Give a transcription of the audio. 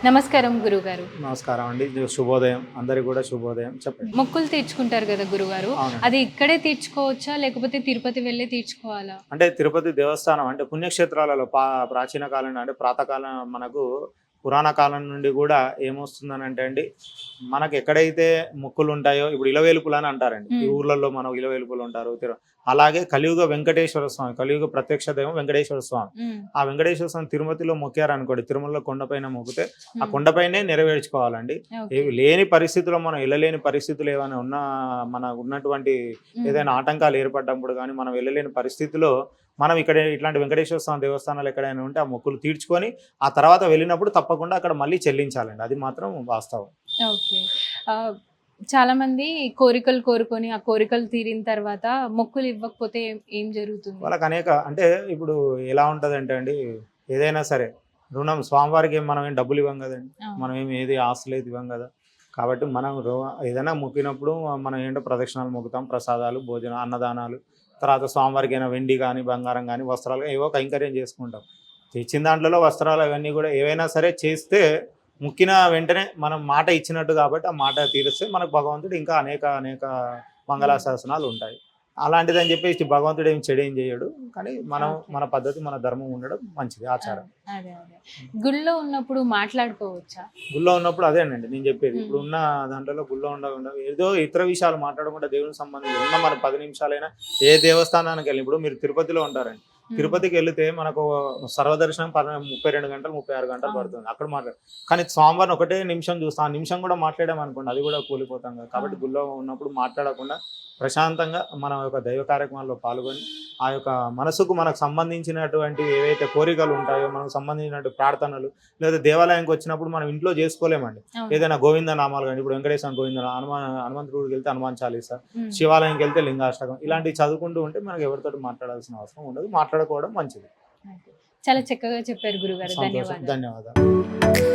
నమస్కారం గురుగారు. నమస్కారం అండి. శుభోదయం. అందరికి కూడా శుభోదయం. చెప్పండి. మొక్కులు తీర్చుకుంటారు కదా గురుగారు. అవునండి. అది ఇక్కడే తీర్చుకోవచ్చా? లేకపోతే తిరుపతి వెళ్ళి తీర్చుకోవాలా? అంటే తిరుపతి దేవస్థానం అంటే పుణ్యక్షేత్రాలలో ప్రాచీన కాలం అంటే ప్రాతకాలం మనకు పురాణ కాలం నుండి కూడా ఏమొస్తుందనంటే అండి, మనకు ఎక్కడైతే మొక్కులు ఉంటాయో ఇప్పుడు ఇలవేలుపులు అని అంటారండి. ఈ ఊర్లలో మనం ఇలవేలుపులు ఉంటారు. అలాగే కలియుగ వెంకటేశ్వర స్వామి, కలియుగ ప్రత్యక్ష దైవం వెంకటేశ్వర స్వామి. ఆ వెంకటేశ్వర స్వామి తిరుమతిలో మొక్కారనుకోండి, తిరుమలలో కొండపైన మొక్కితే ఆ కొండపైనే నెరవేర్చుకోవాలండి. లేని పరిస్థితుల్లో మనం వెళ్ళలేని పరిస్థితులు ఏమైనా ఉన్నా, మన ఉన్నటువంటి ఏదైనా ఆటంకాలు ఏర్పడ్డప్పుడు కానీ మనం వెళ్ళలేని పరిస్థితిలో మనం ఇక్కడ ఇట్లాంటి వెంకటేశ్వర స్వామి దేవస్థానాలు ఎక్కడైనా ఉంటే ఆ మొక్కులు తీర్చుకొని ఆ తర్వాత వెళ్ళినప్పుడు తప్పకుండా అక్కడ మళ్ళీ చెల్లించాలండి. అది మాత్రం వాస్తవం. ఓకే. చాలా మంది కోరికలు కోరుకొని ఆ కోరికలు తీరిన తర్వాత మొక్కులు ఇవ్వకపోతే ఏం జరుగుతుంది? వాళ్ళకి అంటే ఇప్పుడు ఎలా ఉంటుందంటే అండి, ఏదైనా సరే రుణం స్వామివారికి మనం ఏం డబ్బులు ఇవ్వం కదండి. మనం ఏది ఆస్తులు అయితే ఇవ్వం కదా. కాబట్టి మనం ఏదైనా మొక్కినప్పుడు మనం ఏంటో ప్రదక్షిణాలు మొక్కుతాం, ప్రసాదాలు, భోజనం, అన్నదానాలు, తర్వాత స్వామివారికి అయినా వెండి కానీ బంగారం కానీ వస్త్రాలు కానీ ఏవో కైంకర్యం చేసుకుంటాం. తెచ్చిన దాంట్లో వస్త్రాలు అవన్నీ కూడా ఏవైనా సరే చేస్తే ముక్కిన వెంటనే మనం మాట ఇచ్చినట్టు కాబట్టి ఆ మాట తీరిస్తే మనకు భగవంతుడు ఇంకా అనేక అనేక మంగళాశాసనాలు ఉంటాయి. అలాంటిదని చెప్పేసి భగవంతుడు ఏం చెడు ఏం చేయడు. కానీ మనం మన పద్ధతి మన ధర్మం ఉండడం మంచిది, ఆచారం. అదే అదే. గుళ్ళో ఉన్నప్పుడు మాట్లాడుకోవచ్చా? గుళ్ళో ఉన్నప్పుడు అదేనండి నేను చెప్పేది. ఇప్పుడు ఉన్న దాంట్లో గుళ్ళో ఉండకుండా ఏదో ఇతర విషయాలు మాట్లాడకుండా దేవునికి సంబంధించి ఉన్న మన 10 నిమిషాలైనా ఏ దేవస్థానానికి వెళ్ళి, ఇప్పుడు మీరు తిరుపతిలో ఉంటారండి. తిరుపతికి వెళితే మనకు సర్వదర్శనం 32 గంటలు 36 గంటలు పడుతుంది. అక్కడ మాట్లాడు కానీ స్వామివారిని ఒకటే నిమిషం చూస్తాం. ఆ నిమిషం కూడా మాట్లాడామనుకోండి అది కూడా కూలిపోతాం కదా. కాబట్టి గుళ్ళో ఉన్నప్పుడు మాట్లాడకుండా ప్రశాంతంగా మన యొక్క దైవ కార్యక్రమాల్లో పాల్గొని ఆ యొక్క మనసుకు మనకు సంబంధించినటువంటి ఏవైతే కోరికలు ఉంటాయో, మనకు సంబంధించినటువంటి ప్రార్థనలు, లేదా దేవాలయానికి వచ్చినప్పుడు మనం ఇంట్లో చేసుకోలేమండి. ఏదైనా గోవింద నామాలు కానీ, ఇప్పుడు వెంకటేశ్వర గోవింద, హనుమంతుడికి వెళ్తే హనుమాన్ చాలీసా, శివాలయంకి వెళ్తే లింగాష్టకం, ఇలాంటివి చదువుకుంటూ ఉంటే మనకు ఎవరితో మాట్లాడాల్సిన అవసరం ఉండదు. మాట్లాడుకోవడం మంచిది. చాలా చక్కగా చెప్పారు గురుగారు. ధన్యవాదాలు.